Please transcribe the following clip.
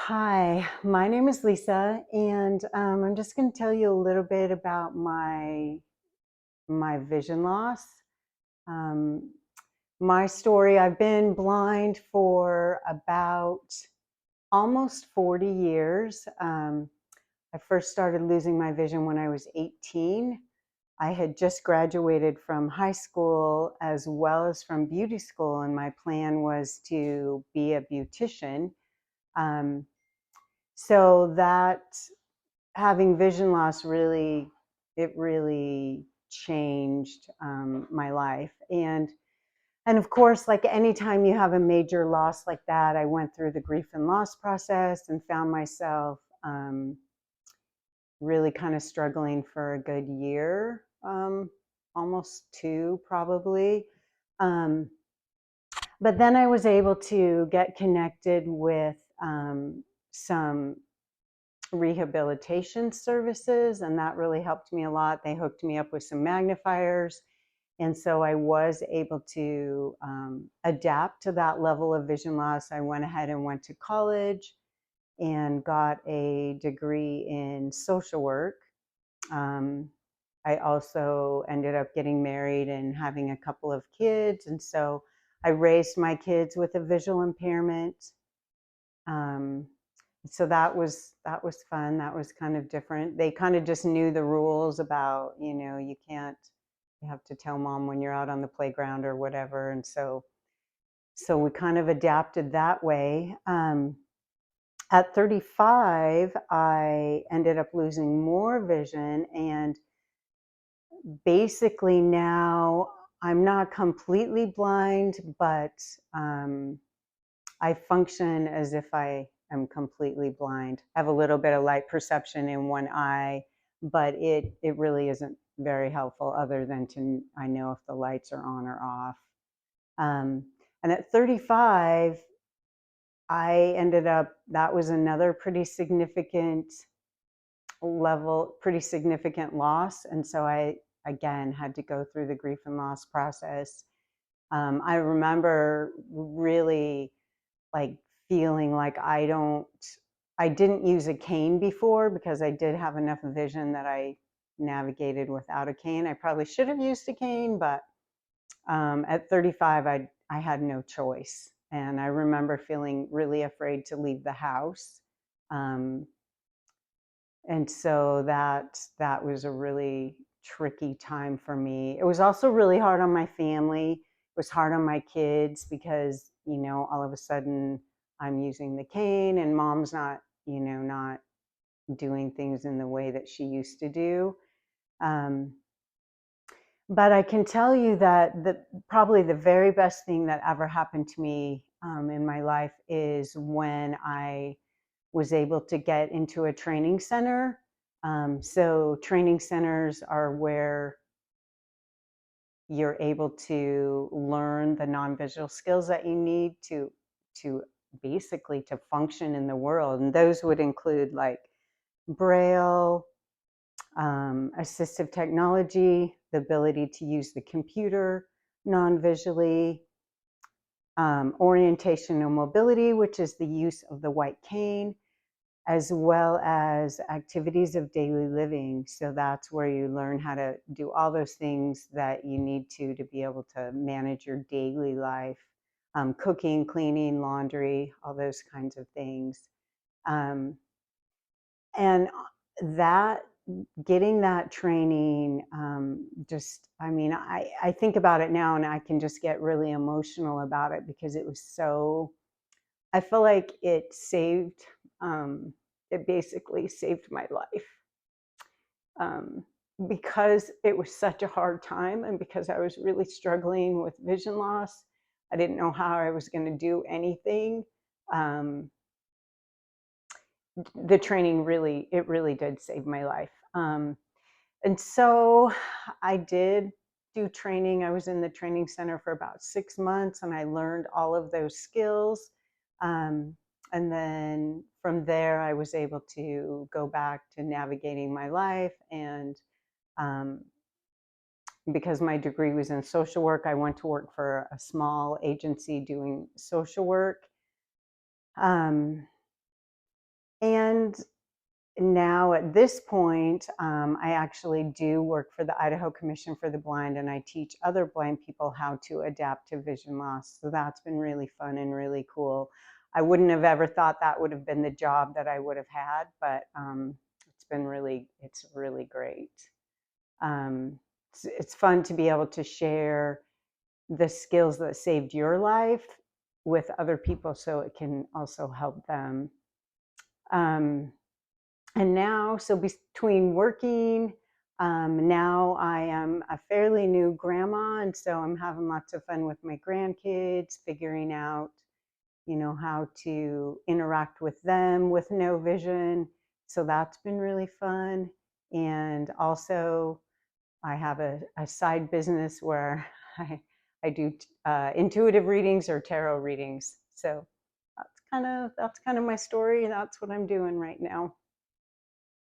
Hi, my name is Lisa, and I'm just going to tell you a little bit about my vision loss. Um, my story: I've been blind for about almost 40 years. I first started losing my vision when I was 18. I had just graduated from high school as well as from beauty school, and my plan was to be a beautician. Um, so that having vision loss really changed my life. And of course, like anytime you have a major loss like that, I went through the grief and loss process and found myself really kind of struggling for a good year, almost two probably. um, but then I was able to get connected with some rehabilitation services, and that really helped me a lot. They hooked me up with some magnifiers, and so I was able to adapt to that level of vision loss. I went ahead and went to college and got a degree in social work. um, I also ended up getting married and having a couple of kids, and so I raised my kids with a visual impairment. um, so that was fun. That was kind of different. They kind of just knew the rules about, you can't, you have to tell mom when you're out on the playground or whatever. And so we kind of adapted that way. At 35, I ended up losing more vision, and basically now I'm not completely blind, but um, I function as if I am completely blind. I have a little bit of light perception in one eye, but it really isn't very helpful other than to I know if the lights are on or off. Um, and at 35, I ended up that was another pretty significant loss, and so I again had to go through the grief and loss process. I remember really like feeling like I didn't use a cane before because I did have enough vision that I navigated without a cane. I probably should have used a cane, but at 35, I had no choice. And I remember feeling really afraid to leave the house. Um, and so that was a really tricky time for me. It was also really hard on my family. It was hard on my kids because, all of a sudden I'm using the cane and mom's not doing things in the way that she used to do. Um, but I can tell you that probably the very best thing that ever happened to me in my life is when I was able to get into a training center. So training centers are where you're able to learn the non-visual skills that you need to basically to function in the world, and those would include like braille, assistive technology, the ability to use the computer non-visually, orientation and mobility, which is the use of the white cane, as well as activities of daily living. So that's where you learn how to do all those things that you need to be able to manage your daily life, cooking, cleaning, laundry, all those kinds of things. Um, and that getting that training, I mean, I think about it now and I can just get really emotional about it because it was so, I feel like it basically saved my life, um, because it was such a hard time and because I was really struggling with vision loss. I didn't know how I was going to do anything. Um, the training really did save my life. And so I did do training. I was in the training center for about 6 months and I learned all of those skills. Um, and then from there, I was able to go back to navigating my life. And um, because my degree was in social work, I went to work for a small agency doing social work. Um, And now at this point, I actually do work for the Idaho Commission for the Blind, and I teach other blind people how to adapt to vision loss. So that's been really fun and really cool. I wouldn't have ever thought that would have been the job that I would have had, but it's really great. It's fun to be able to share the skills that saved your life with other people so it can also help them. Um, and now, so between working, now I am a fairly new grandma, and so I'm having lots of fun with my grandkids, figuring out, how to interact with them with no vision. So that's been really fun. And also, I have a side business where I do intuitive readings or tarot readings. So that's kind of my story. That's what I'm doing right now.